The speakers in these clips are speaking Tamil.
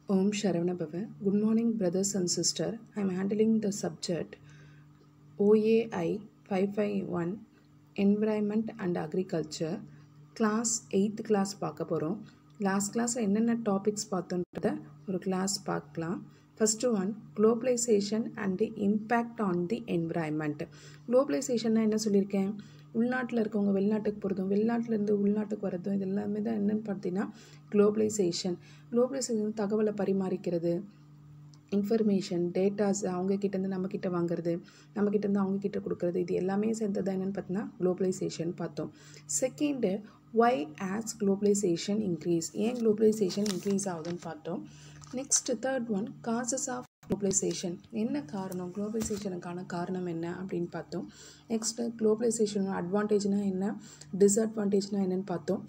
Om Sharavana. Good morning, brothers and sisters. I am handling the subject OAI 551 Environment and Agriculture. Class 8th class பார்க்க போகிறோம். லாஸ்ட் கிளாஸில் என்னென்ன டாபிக்ஸ் பார்த்தோன்றத ஒரு கிளாஸ் பார்க்கலாம். First one globalization and impact on the environment. குளோபலைசேஷன்னா என்ன சொல்லியிருக்கேன்? உள்நாட்டில் இருக்கவங்க வெளிநாட்டுக்கு போகிறதும் வெளிநாட்டிலேருந்து உள்நாட்டுக்கு வரதும் இது எல்லாமே தான் என்னென்னு பார்த்தீங்கன்னா குளோபலைசேஷன். குளோபலைசேஷன் தகவலை பரிமாறிக்கிறது, இன்ஃபர்மேஷன் டேட்டாஸ் அவங்கக்கிட்டேருந்து நம்மக்கிட்ட வாங்குறது, நம்மக்கிட்டேருந்து அவங்கக்கிட்ட கொடுக்குறது, இது எல்லாமே சேர்ந்தது என்னென்னு பார்த்தீங்கன்னா குளோபலைசேஷன் பார்த்தோம். Second why as globalization increase, ஏன் குளோபலைசேஷன் இன்க்ரீஸ் ஆகுதுன்னு பார்த்தோம். Next third one causes of globalization, என்ன காரணம், குளோபலைசேஷனுக்கான காரணம் என்ன அப்படின்னு பார்த்தோம். நெக்ஸ்ட்டு குளோபலைசேஷனோட அட்வான்டேஜ்னால் என்ன, டிஸ்அட்வான்டேஜ்னால் என்னென்னு பார்த்தோம்.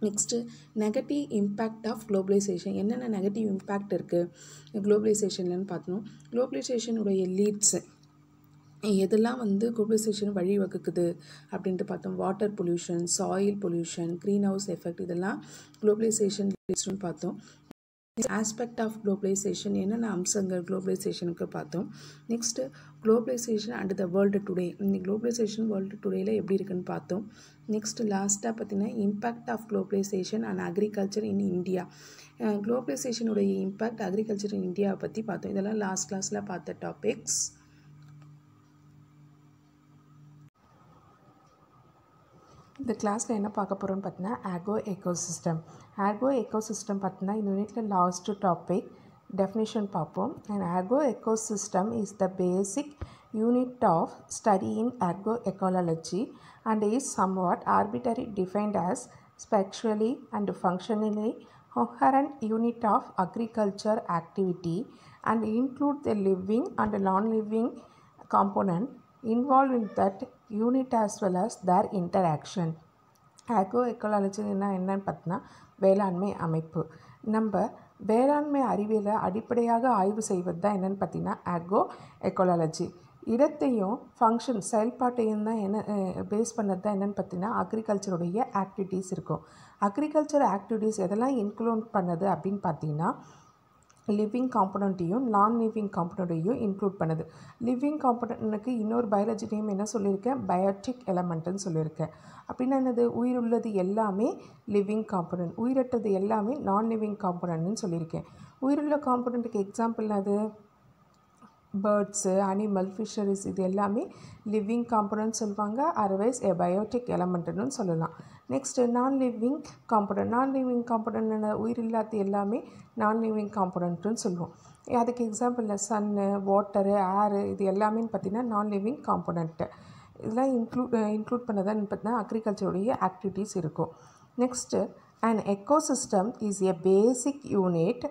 Next negative impact of globalization, என்னென்ன நெகட்டிவ் இம்பேக்ட் இருக்குது குளோபலைசேஷன்லன்னு பார்த்தோம். குளோபலைசேஷனுடைய லீட்ஸு எதெல்லாம் குளோபலைசேஷன் வழி வகுக்குது அப்படின்ட்டு பார்த்தோம். Water pollution, soil pollution, greenhouse effect, இதெல்லாம் குளோபலைசேஷன் லீட்ஸ்னு பார்த்தோம். ஆஸ்பெக்ட் ஆஃப் குளோபலைசேஷன், என்னென்ன அம்சங்கள் குளோபலைசேஷனுக்கு பார்த்தோம். Next globalization and the world today, இந்த குளோபலைசேஷன் வேர்ல்டு டுடேயில் எப்படி இருக்குன்னு பார்த்தோம். நெக்ஸ்ட் லாஸ்ட்டாக பார்த்தீங்கன்னா impact of globalization and agriculture in India, குளோபலைசேஷனுடைய இம்பேக்ட் அக்ரிகல்ச்சர் இன் இந்தியாவை பற்றி பார்த்தோம். இதெல்லாம் லாஸ்ட் கிளாஸில் பார்த்த டாபிக்ஸ். இந்த கிளாஸில் என்ன பார்க்க போகிறோம்னு பார்த்தீங்கன்னா ஆக்ரோ எக்கோசிஸ்டம். ஆக்ரோ எக்கோசிஸ்டம் பார்த்தீங்கன்னா இந்த யூனிட்டில் லாஸ்ட் டாபிக் டெஃபினேஷன் பார்ப்போம். And agro ecosystem is the basic unit of study in agro ecology and is somewhat arbitrarily defined as spatially and functionally coherent unit of agriculture activity and include the living and non-living component involved in that unit as well as their interaction. Agro ecology என்னன்னு பார்த்தீங்கன்னா வேளாண்மை அமைப்பு. நம்ம வேளாண்மை அறிவியலை அடிப்படையாக ஆய்வு செய்வது தான் என்னென்னு பார்த்தீங்கன்னா ஆக்ரோ எக்காலஜி. இடத்தையும் ஃபங்க்ஷன் செயல்பாட்டையும் தான் என்ன பேஸ் பண்ணது தான் என்னென்னு பார்த்தீங்கன்னா அக்ரிகல்ச்சருடைய ஆக்டிவிட்டீஸ் இருக்கும். அக்ரிகல்ச்சர் ஆக்டிவிட்டீஸ் எதெல்லாம் இன்க்ளூட் பண்ணது அப்படின்னு பார்த்தீங்கன்னா லிவிங் காம்பனண்ட்டையும் நான் லிவிங் காம்பனண்ட்டையும் இன்க்ளூட் பண்ணுது. லிவிங் காம்பனண்ட்டுக்கு இன்னொரு பயாலஜி நேம் என்ன சொல்லியிருக்கேன், பயோட்டிக் எலமெண்ட்டுன்னு சொல்லியிருக்கேன். அப்படின்னா என்னது, உயிருள்ளது எல்லாமே லிவிங் காம்பனண்ட், உயிரற்றது எல்லாமே நான் லிவிங் காம்பனண்ட்னு சொல்லியிருக்கேன். உயிருள்ள காம்பனண்ட்டுக்கு எக்ஸாம்பிள் அது பேர்ட்ஸு, அனிமல், ஃபிஷரிஸ், இது எல்லாமே லிவிங் காம்பனண்ட் சொல்லுவாங்க. அதர்வைஸ் எ பயோட்டிக் எலமெண்ட்டுன்னு சொல்லலாம். நெக்ஸ்ட்டு நான் லிவிங் காம்பனண்ட், நான் லிவிங் காம்பனண்ட் உயிர் இல்லாத எல்லாமே நான் லிவிங் காம்பனண்ட்டுன்னு சொல்லுவோம். அதுக்கு எக்ஸாம்பிள் சன்னு, வாட்டரு, ஏரு, இது எல்லாமே பார்த்திங்கன்னா நான் லிவிங் காம்பனண்ட்டு. இதெல்லாம் இன்க்ளூட் பண்ணதான் பார்த்தீங்கன்னா அக்ரிகல்ச்சருடைய ஆக்டிவிட்டீஸ் இருக்கும். Next an ecosystem is a basic unit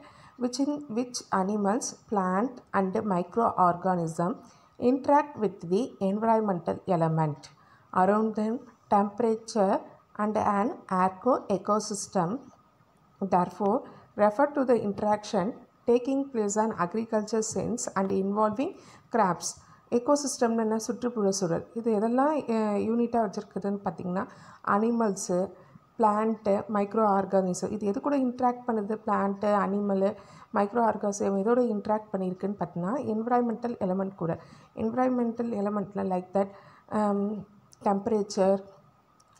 in which animals, plant and microorganisms interact with the environmental element around them, temperature and an agro ecosystem therefore refer to the interaction taking place in agriculture sense and involving crops. எக்கோசிஸ்டம்னு என்ன, சுற்றுப்புற சூழல். இது எதெல்லாம் யூனிட்டாக வச்சுருக்குதுன்னு பார்த்திங்கன்னா அனிமல்ஸு, பிளான்ட்டு, மைக்ரோ ஆர்கானிசம், இது எது கூட இன்ட்ராக்ட் பண்ணுது, பிளான்ட்டு, அனிமலு, மைக்ரோ ஆர்கானிசம் எதோட இன்ட்ராக்ட் பண்ணியிருக்குன்னு பார்த்தீங்கன்னா என்விரான்மெண்டல் எலமெண்ட் கூட. என்விரான்மெண்டல் எலமெண்ட்டில் like that temperature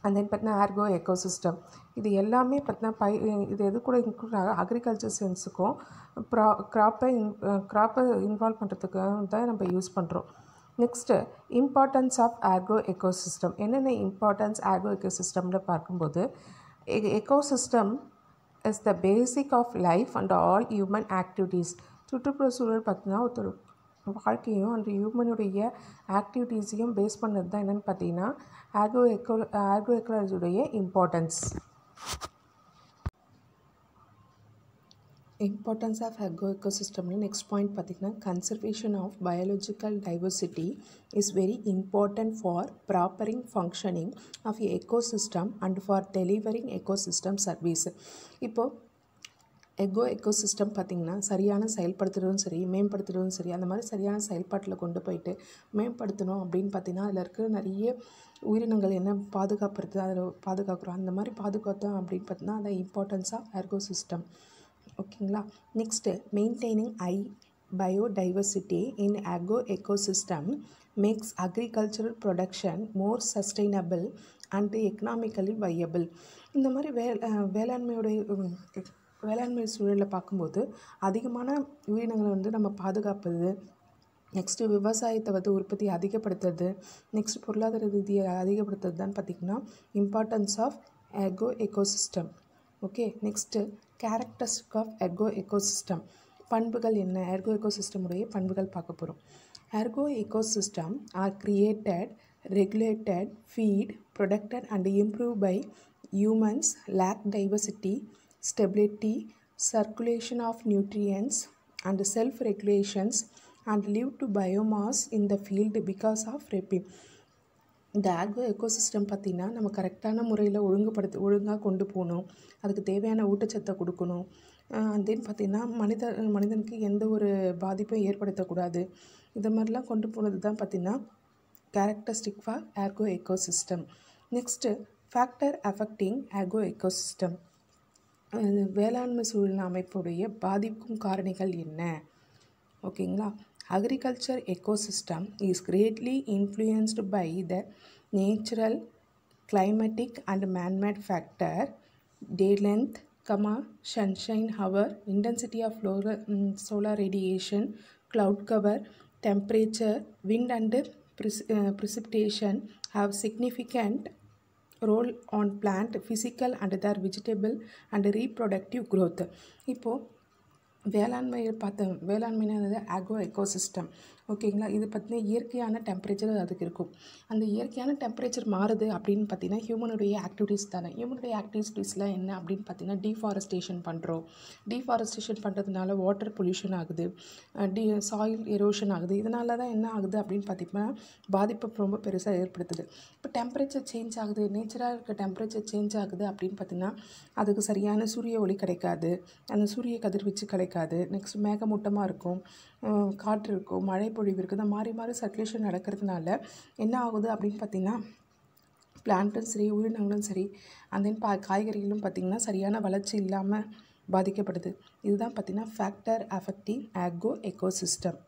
and then பார்த்தீங்கன்னா ஆர்கோ எக்கோசிஸ்டம், இது எல்லாமே பார்த்தீங்கன்னா இது எது கூட இன்க்ளூட் ஆக அக்ரிகல்ச்சர் சென்ஸுக்கும் க்ராப்பை இன்வால்வ் பண்ணுறதுக்கு தான் நம்ம யூஸ் பண்ணுறோம். Next importance of agro ecosystem, என்னென்ன இம்பார்ட்டன்ஸ் ஆக்ரோ எக்கோசிஸ்டம்னு பார்க்கும்போது ecosystem is the basic of life and all human activities. சுற்றுப்புற சூழல் பார்த்திங்கன்னா ஒருத்தர் வாழ்க்கையும் அந்த ஹியூமனுடைய ஆக்டிவிட்டீஸையும் பேஸ் பண்ணது தான் என்னென்னு பார்த்தீங்கன்னா ஆக்ரோ எக்காலஜியுடைய இம்பார்ட்டன்ஸ். இம்பார்ட்டன்ஸ் ஆஃப் ஆக்ரோ எக்கோசிஸ்டம்னு நெக்ஸ்ட் பாயிண்ட் பார்த்திங்கன்னா conservation of biological diversity is very important for proper functioning of ecosystem and for delivering ecosystem service. இப்போது எக்கோசிஸ்டம் பார்த்திங்கன்னா சரியான செயல்படுத்துகிறதும் சரி, மேம்படுத்துகிறதும் சரி, அந்த மாதிரி சரியான செயல்பாட்டில் கொண்டு போயிட்டு மேம்படுத்தணும் அப்படின்னு பார்த்திங்கன்னா அதில் இருக்கிற நிறைய உயிரினங்கள் என்ன பாதுகாப்புறது அதில் பாதுகாக்கிறோம். அந்த மாதிரி பாதுகாத்தோம் அப்படின்னு பார்த்தீங்கன்னா அந்த இம்பார்ட்டன்ஸ் ஆஃப் எக்கோசிஸ்டம். ஓகேங்களா. Next maintaining biodiversity in agro ecosystem makes agricultural production more sustainable and economically viable. இந்த மாதிரி வேளாண்மை சூழலில் பார்க்கும்போது அதிகமான உயிரினங்களை வந்து நம்ம பாதுகாப்பது, நெக்ஸ்ட்டு விவசாயத்தை வந்து உற்பத்தி அதிகப்படுத்துறது, நெக்ஸ்ட் பொருளாதார ரீதியை அதிகப்படுத்துறது தான் பார்த்திங்கன்னா importance of agro ecosystem. Okay. Next characteristic of agro ecosystem. பண்புகள் என்ன, ergo ecosystem உடைய பண்புகள் பார்க்க போகிறோம். ergo ecosystem are created, regulated, feed, protected and improved by humans, lack diversity, stability, circulation of nutrients and self-regulations and live to biomass in the field because of reaping. இந்த ஆக்ரோ எக்கோசிஸ்டம் பார்த்திங்கன்னா நம்ம கரெக்டான முறையில் ஒழுங்காக கொண்டு போகணும், அதுக்கு தேவையான ஊட்டச்சத்தை கொடுக்கணும். தென் பார்த்திங்கன்னா மனிதனுக்கு எந்த ஒரு பாதிப்பும் ஏற்படுத்தக்கூடாது. இது மாதிரிலாம் கொண்டு போனது தான் பார்த்திங்கன்னா characteristic for agro ecosystem. Next factor affecting agro ecosystem. வேளாண்மை சூழல் அமைப்புடைய பாதிக்கும் காரணிகள் என்ன? ஓகேங்களா. Agriculture ecosystem is greatly influenced by the natural, climatic and man-made factor, day length, sunshine hour, intensity of solar radiation, cloud cover, temperature, wind and precipitation have significant role on plant physical and their vegetable and reproductive growth. இப்போது வேளாண்மையானது ஆக்ரோ எக்கோசிஸ்டம். ஓகேங்களா. இது பார்த்திங்கன்னா இயற்கையான டெம்பரேச்சர் அதுக்கு இருக்கும். அந்த இயற்கையான டெம்பரேச்சர் மாறுது அப்படின்னு பார்த்திங்கன்னா ஹியூமனுடைய ஆக்டிவிட்டீஸ் தானே. ஹியூமனுடைய ஆக்டிவிட்டீஸ்லாம் என்ன அப்படின்னு பார்த்திங்கன்னா டீஃபாரஸ்டேஷன் பண்ணுறோம். டீஃபாரஸ்டேஷன் பண்ணுறதுனால வாட்டர் பொல்யூஷன் ஆகுது, சாயில் எரோஷன் ஆகுது. இதனால தான் என்ன ஆகுது அப்படின்னு பார்த்திங்கன்னா பாதிப்பு ரொம்ப பெருசாக ஏற்படுத்துது. இப்போ டெம்பரேச்சர் சேஞ்ச் ஆகுது, நேச்சராக இருக்க டெம்பரேச்சர் சேஞ்ச் ஆகுது அப்படின்னு பார்த்திங்கன்னா அதுக்கு சரியான சூரிய ஒளி கிடைக்காது, அந்த சூரிய கதிர்வீச்சு கிடைக்காது. நெக்ஸ்ட் மேகமூட்டமாக இருக்கும், காற்று இருக்கும், மழை பொழிவு இருக்குது. இந்த மாறி மாறி சர்க்குலேஷன் நடக்கிறதுனால என்ன ஆகுது அப்படின்னு பார்த்திங்கன்னா பிளான்ட்டும் சரி, உயிரினங்களும் சரி, அந்த காய்கறிகளும் பார்த்திங்கன்னா சரியான வளர்ச்சி இல்லாமல் பாதிக்கப்படுது. இதுதான் பார்த்திங்கன்னா factor affecting agro ecosystem.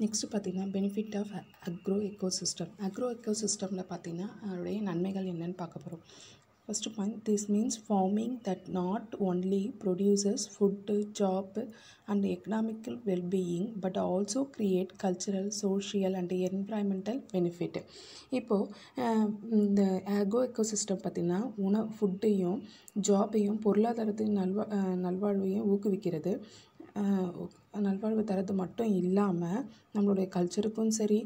Next பார்த்திங்கன்னா benefit of agro ecosystem. Agro எக்கோசிஸ்டமில் பார்த்திங்கன்னா அதோடைய நன்மைகள் என்னென்னு பார்க்க போகிறோம். First point, this means farming that not only produces food, job and economical well-being but also create cultural, social and environmental benefit. இப்போது இந்த ஆக்ரோ எக்கோசிஸ்டம் பார்த்திங்கன்னா ஃபுட்டையும் ஜாபையும் பொருளாதாரத்தின் நல்வாழ்வையும் ஊக்குவிக்கிறது. நல்வாழ்வு தரது மட்டும் இல்லாமல் நம்மளுடைய கல்ச்சருக்கும் சரி,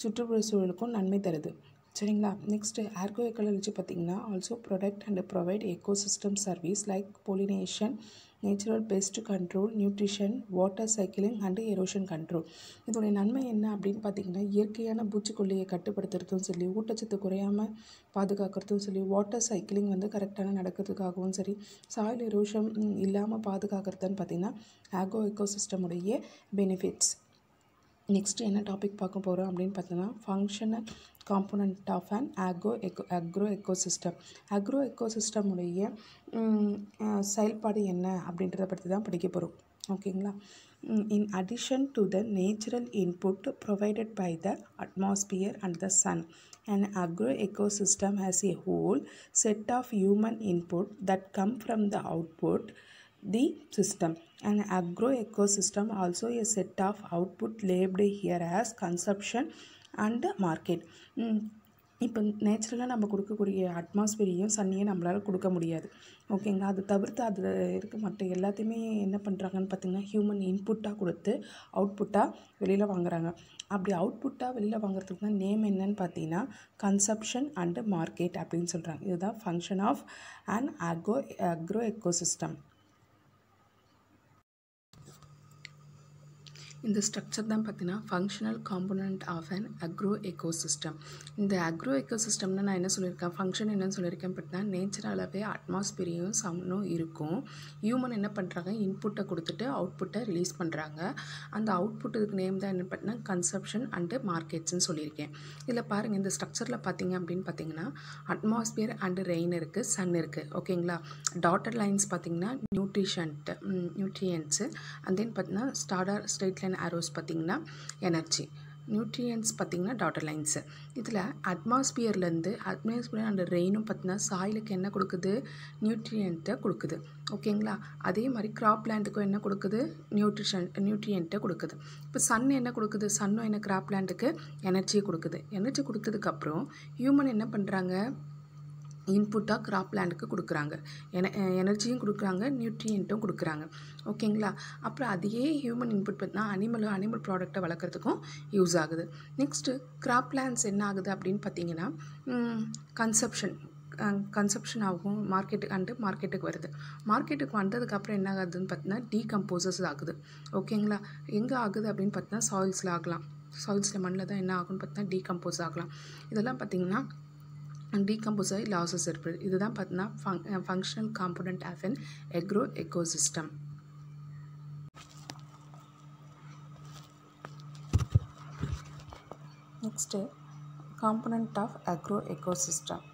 சுற்றுப்புற சூழலுக்கும் நன்மை தருது. சரிங்களா. நெக்ஸ்ட்டு ஆக்ரோ எக்காலஜி பார்த்திங்கன்னா also protect and provide ecosystem service like pollination, natural pest control, nutrition, water cycling and erosion control. இதோடைய நன்மை என்ன அப்படின்னு பார்த்திங்கன்னா இயற்கையான பூச்சிக்கொல்லியை கட்டுப்படுத்துறதும் சரி, ஊட்டச்சத்து குறையாமல் பாதுகாக்கிறதும் சரி, வாட்டர் சைக்கிளிங் வந்து கரெக்டான நடக்கிறதுக்காகவும் சரி, சாயில் எரோஷன் இல்லாமல் பாதுகாக்கிறதுன்னு பார்த்திங்கன்னா ஆக்ரோ எக்கோசிஸ்டமுடைய பெனிஃபிட்ஸ். நெக்ஸ்ட்டு என்ன டாபிக் பார்க்க போகிறோம் அப்படின்னு பார்த்தோன்னா functional component of an agro ecosystem. Agro எக்கோசிஸ்டமுடைய செயல்பாடு என்ன அப்படின்றத பற்றி தான் படிக்க போகிறோம். ஓகேங்களா. In addition to the natural input provided by the atmosphere and the sun, an agro ecosystem has a whole set of human input that come from the output the system. An agro ecosystem also a set of output labeled here as consumption and market. இப்போ நேச்சுரலாக நம்ம கொடுக்கக்கூடிய அட்மாஸ்பியரையும் சன்னையும் நம்மளால் கொடுக்க முடியாது. ஓகேங்களா. அது தவிர்த்து அதில் இருக்க மற்ற எல்லாத்தையுமே என்ன பண்ணுறாங்கன்னு பார்த்திங்கன்னா ஹியூமன் இன்புட்டாக கொடுத்து அவுட்புட்டாக வெளியில் வாங்குறாங்க. அப்படி அவுட்புட்டாக வெளியில் வாங்குறதுக்கு தான் நேம் என்னன்னு பார்த்தீங்கன்னா கன்சப்ஷன் அண்டு மார்க்கெட் அப்படின்னு சொல்கிறாங்க. இதுதான் function of an agro ecosystem. இந்த ஸ்ட்ரக்சர் தான் பார்த்தீங்கன்னா functional component of an agro ecosystem. இந்த அக்ரோ எக்கோசிஸ்டம்னா நான் என்ன சொல்லியிருக்கேன், ஃபங்க்ஷன் என்னன்னு சொல்லியிருக்கேன் பார்த்தீங்கன்னா, நேச்சுரலாகவே அட்மாஸ்பியரையும் சன்னும் இருக்கும். ஹியூமன் என்ன பண்ணுறாங்க, இன்புட்டை கொடுத்துட்டு அவுட்புட்டை ரிலீஸ் பண்ணுறாங்க. அந்த அவுட்புட்டுக்கு நேம் தான் என்ன பார்த்தீங்கன்னா கன்சப்ஷன் அண்டு மார்க்கெட்ஸ்ன்னு சொல்லியிருக்கேன். இதில் பாருங்கள், இந்த ஸ்ட்ரக்சரில் பார்த்தீங்க அப்படின்னு பார்த்தீங்கன்னா அட்மாஸ்பியர் அண்டு ரெயின் இருக்குது, சன் இருக்குது. ஓகேங்களா. டாட்டட் லைன்ஸ் பார்த்தீங்கன்னா நியூட்ரியன்ட்ஸு அண்ட் தென் பார்த்தீங்கன்னா ஸ்ட்ரெயிட் லைன் ஆரோஸ் பார்த்திங்கன்னா எனர்ஜி. நியூட்ரியன்ஸ் பார்த்திங்கன்னா டாட்டர் லைன்ஸு. இதில் அட்மாஸ்பியர்லேருந்து அட்மாஸ்பியர் அண்ட் ரெயினும் பார்த்திங்கன்னா சாயிலுக்கு என்ன கொடுக்குது, நியூட்ரியன்ட்டை கொடுக்குது. ஓகேங்களா. அதே மாதிரி கிராப் லேண்டுக்கும் என்ன கொடுக்குது, நியூட்ரியன்ட்டை கொடுக்குது. இப்போ சன் என்ன கொடுக்குது, சன்னும் என்ன கிராப் லேண்டுக்கு எனர்ஜியை கொடுக்குது. எனர்ஜி கொடுத்ததுக்கப்புறம் ஹியூமன் என்ன பண்ணுறாங்க, இன்புட்டாக கிராப் லேண்டுக்கு கொடுக்குறாங்க. எனர்ஜியும் கொடுக்குறாங்க, நியூட்ரியன்ட்டும் கொடுக்குறாங்க. ஓகேங்களா. அப்புறம் அதையே ஹியூமன் இன்புட் பார்த்தா அனிமல் ப்ராடக்டை வளர்க்குறதுக்கும் யூஸ் ஆகுது. நெக்ஸ்ட்டு கிராப் லேண்ட்ஸ் என்ன ஆகுது அப்படின்னு பார்த்தீங்கன்னா கன்சப்ஷன் ஆகும், மார்க்கெட்டுக்கு வருது. மார்க்கெட்டுக்கு வந்ததுக்கப்புறம் என்ன ஆகுதுன்னு பார்த்தீங்கன்னா டீகம்போசஸ் ஆகுது. ஓகேங்களா. எங்கே ஆகுது அப்படின்னு பார்த்தீங்கன்னா சாயில்ஸில் ஆகலாம். சாயில்ஸில் மண்ணில் தான் என்ன ஆகுன்னு பார்த்தீங்கன்னா டீகம்போஸ் ஆகலாம். இதெல்லாம் பார்த்திங்கன்னா டீகம்போஸ் ஆகி லாஸஸ் இருக்குது. இதுதான் பார்த்தீங்கன்னா functional component of an agro ecosystem. Next component of agro ecosystem.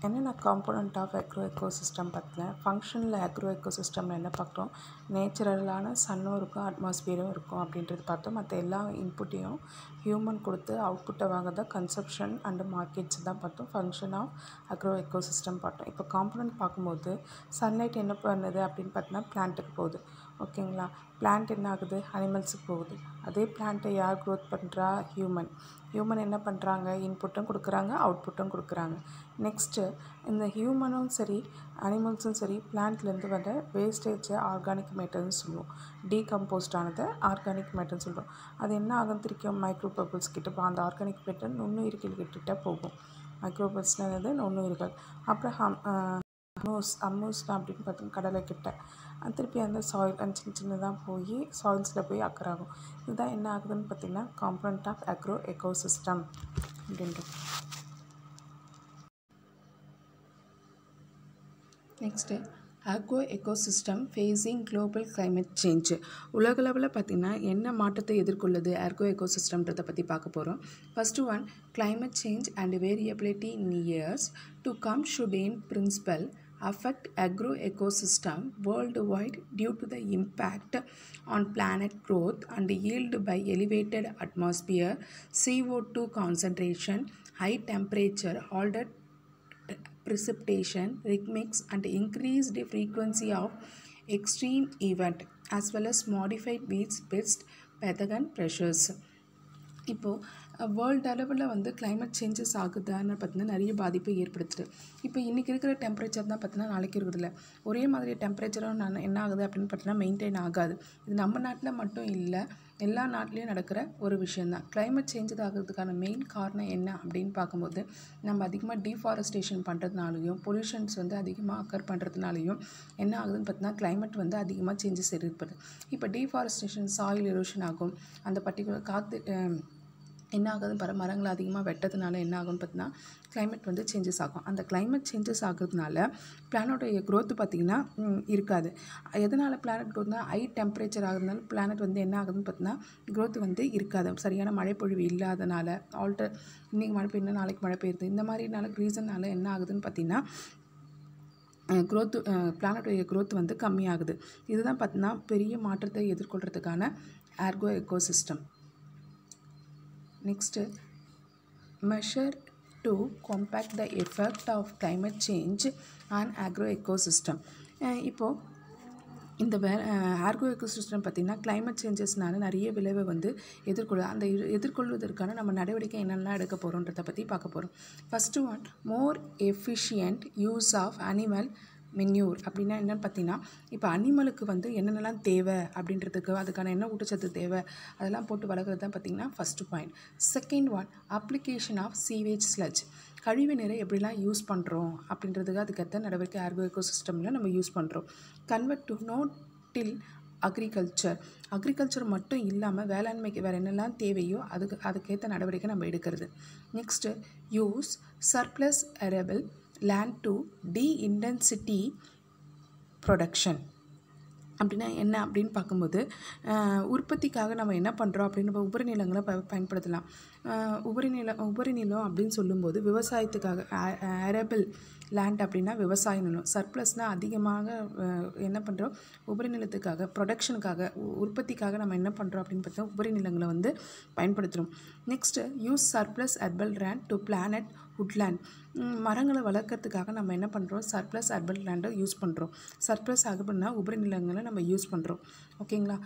என்னென்ன காம்போனன்ட் ஆஃப் அக்ரோ எக்கோசிஸ்டம் பார்த்தீங்கன்னா, ஃபங்க்ஷனில் அக்ரோ எக்கோசிஸ்டமில் என்ன பார்க்குறோம், நேச்சுரலான சன்னும் இருக்கும், அட்மாஸ்பியரும் இருக்கும் அப்படின்றது பார்த்தோம். மற்ற எல்லா இன்புட்டையும் ஹியூமன் கொடுத்து அவுட்புட்டை வாங்குறத கன்சப்ஷன் அண்டு மார்க்கெட்ஸ் தான் பார்த்தோம். ஃபங்க்ஷன் ஆஃப் அக்ரோ எக்கோசிஸ்டம் பார்த்தோம். இப்போ காம்போனன்ட் பார்க்கும்போது சன்லைட் என்ன பண்ணுது அப்படின்னு பார்த்தீங்கன்னா பிளான்ட்டுக்கு போகுது. ஓகேங்களா. பிளான்ட் என்ன ஆகுது, அனிமல்ஸுக்கு போகுது. அதே பிளான்ட்டை யார் க்ரோத் பண்ணுறா, ஹியூமன் என்ன பண்ணுறாங்க, இன்புட்டும் கொடுக்குறாங்க, அவுட்புட்டும் கொடுக்குறாங்க. நெக்ஸ்ட்டு இந்த ஹியூமனும் சரி அனிமல்ஸும் சரி பிளான்ட்லேருந்து வர வேஸ்டேஜை ஆர்கானிக் மேட்டர்னு சொல்லுவோம். டீகம்போஸ்ட் ஆனதை ஆர்கானிக் மேட்டர்னு சொல்கிறோம். அது என்ன ஆகும், திருக்கும் மைக்ரோ பபிள்ஸ் கிட்ட அந்த ஆர்கானிக் மேட்டர் நுண்ணுயிர்கள் கிட்ட போகும். மைக்ரோ பபிள்ஸ்னானது நுண்ணுயிர்கள். அப்புறம் அம்மூஸ் அப்படின்னு பார்த்தோம் கடலை கிட்ட திருப்பி அந்த சாயில் சின்னதாக போய் சாயில்ஸில் போய் அக்கறாகும். இதுதான் என்ன ஆகுதுன்னு பார்த்திங்கன்னா காம்போனன்ட் ஆஃப் அக்ரோ எக்கோசிஸ்டம் அப்படின்றது. Next agro ecosystem facing global climate change. உலகளவில் பார்த்திங்கன்னா என்ன மாற்றத்தை எதிர்கொள்ளுது அக்ரோ எக்கோசிஸ்டம்ன்றதை பற்றி பார்க்க போகிறோம். First one, climate change and variability in years to come should in principle affect agro ecosystem worldwide due to the impact on planet growth and yield by elevated atmosphere, CO2 concentration, high temperature, altered precipitation, mix and increased frequency of extreme event as well as modified winds, pest, pathogen pressures. இப்போது வேர்ல்டு அளவில் வந்து கிளைமேட் சேஞ்சஸ் ஆகுதுன்னு பார்த்தீங்கன்னா நிறைய பாதிப்பை ஏற்படுத்துது. இப்போ இன்றைக்கி இருக்கிற டெம்பரேச்சர் தான் பார்த்தீங்கன்னா நாளைக்கு இருக்கிறதில்ல. ஒரே மாதிரி டெம்பரேச்சரும் என்ன ஆகுது அப்படின்னு பார்த்தீங்கன்னா மெயின்டைன் ஆகாது. இது நம்ம நாட்டில் மட்டும் இல்லை, எல்லா நாட்டிலையும் நடக்கிற ஒரு விஷயந்தான். கிளைமேட் சேஞ்சஸ் ஆகிறதுக்கான மெயின் காரணம் என்ன அப்படின்னு பார்க்கும்போது, நம்ம அதிகமாக டீஃபாரஸ்டேஷன் பண்ணுறதுனாலையும் பொல்யூஷன்ஸ் வந்து அதிகமாக அக்கர் பண்ணுறதுனாலையும் என்ன ஆகுதுன்னு பார்த்தீங்கன்னா கிளைமேட் வந்து அதிகமாக சேஞ்சஸ் ஏற்படுது. இப்போ டீஃபாரஸ்டேஷன் சாயில் எரோஷன் ஆகும். அந்த பர்டிகுலர் காற்று என்ன ஆகுது, மரங்களை அதிகமாக வெட்டதுனால என்ன ஆகும்னு பார்த்தீங்கன்னா கிளைமேட் வந்து சேஞ்சஸ் ஆகும். அந்த கிளைமேட் சேஞ்சஸ் ஆகுறதுனால பிளானட்டோடைய க்ரோத்து பார்த்திங்கன்னா இருக்காது. எதனால் பிளானட் க்ரோத்னா ஹை டெம்பரேச்சர் ஆகுறதுனால பிளானட் வந்து என்ன ஆகுதுன்னு பார்த்தீங்கன்னா க்ரோத்து வந்து இருக்காது. சரியான மழைப்பொழிவு இல்லாதனால இன்றைக்கி மழை பெய்யுது நாளைக்கு மழை பெய்யுது, இந்த மாதிரினால ரீசன்னால என்ன ஆகுதுன்னு பார்த்திங்கன்னா பிளானட்டோடைய க்ரோத் வந்து கம்மியாகுது. இதுதான் பார்த்தீங்கன்னா பெரிய மாற்றத்தை எதிர்கொள்கிறதுக்கான agro ecosystem. Next, measure to combat the effect of climate change on agro ecosystem. இப்போது இந்த ஆக்ரோ எக்கோசிஸ்டம் பார்த்திங்கன்னா கிளைமேட் சேஞ்சஸ்னால நிறைய விளைவை வந்து அந்த எதிர்கொள்வதற்கான நம்ம நடவடிக்கை என்னெல்லாம் எடுக்க போகிறோன்றதை பற்றி பார்க்க போகிறோம். First one, more efficient use of animal manure. அப்படின்னா என்னென்னு பார்த்தீங்கன்னா, இப்போ அனிமலுக்கு வந்து என்னென்னலாம் தேவை அப்படின்றதுக்கு அதுக்கான என்ன ஊட்டச்சத்து தேவை அதெல்லாம் போட்டு வளர்க்குறது தான் பார்த்திங்கன்னா first point. Second one, application of sewage sludge. கழிவு நீரை எப்படிலாம் யூஸ் பண்ணுறோம் அப்படின்றதுக்கு அதுக்கேற்ற நடவடிக்கை ஆக்ரோ எக்கோசிஸ்டமில் நம்ம யூஸ் பண்ணுறோம். Convert to know till agriculture மட்டும் இல்லாமல் வேளாண்மைக்கு வேறு என்னெல்லாம் தேவையோ அதுக்கேற்ற நடவடிக்கை நம்ம எடுக்கிறது. Next use surplus arable land to deintensify production. அப்படின்னா என்ன அப்படின்னு பார்க்கும்போது உற்பத்திக்காக நம்ம என்ன பண்ணுறோம் அப்படின்னு நம்ம உபரி நிலங்களை பயன்படுத்தலாம். உபரி நிலம் அப்படின்னு சொல்லும்போது விவசாயத்துக்காக அரபிள் லேண்ட் அப்படின்னா விவசாய நிலம், சர்ப்ளஸ்னால் அதிகமாக என்ன பண்ணுறோம் உபரி நிலத்துக்காக ப்ரொடக்ஷனுக்காக உற்பத்திக்காக நம்ம என்ன பண்ணுறோம் அப்படின்னு பார்த்தா உபரி நிலங்களை வந்து பயன்படுத்துகிறோம். Next use surplus arable land to plant woodland. மரங்களை வளர்க்குறதுக்காக நம்ம என்ன பண்ணுறோம் சர்ப்ளஸ் அர்பல் லேண்டை யூஸ் பண்ணுறோம். சர்ப்ளஸ் அர்பல்னா உபரி நிலங்களை நம்ம யூஸ் பண்ணுறோம். ஓகேங்களா.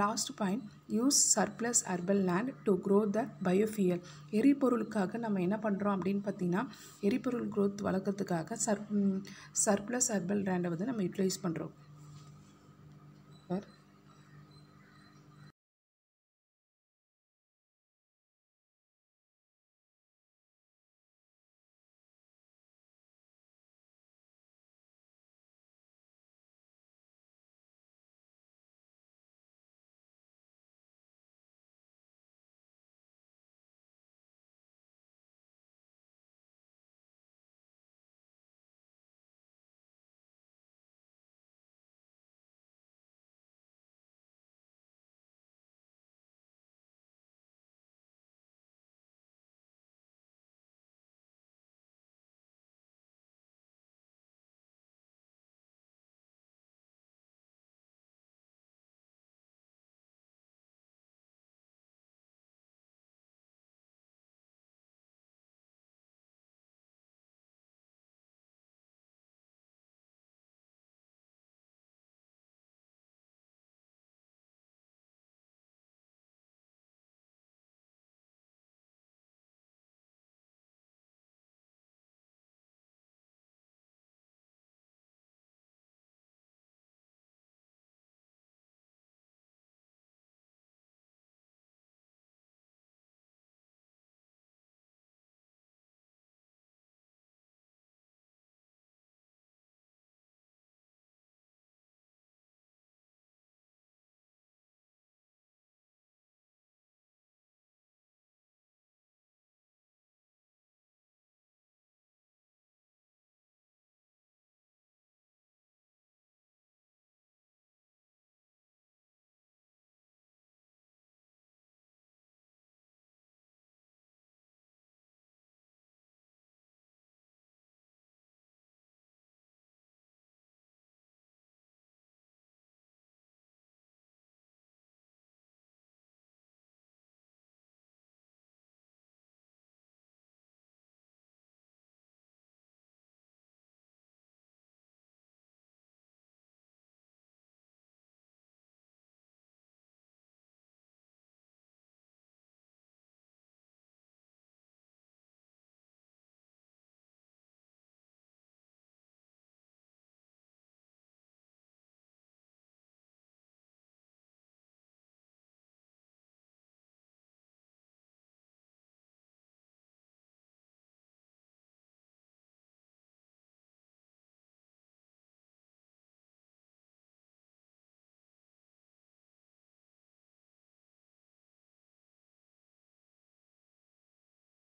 Last point use surplus arable land to grow the biofuel. எரிபொருளுக்காக நம்ம என்ன பண்ணுறோம் அப்படின்னு பார்த்தீங்கன்னா எரிபொருள் க்ரோத் வளர்க்குறதுக்காக சர்ப்ளஸ் அர்பல் லேண்டை வந்து நம்ம யூட்டிலைஸ் பண்ணுறோம்.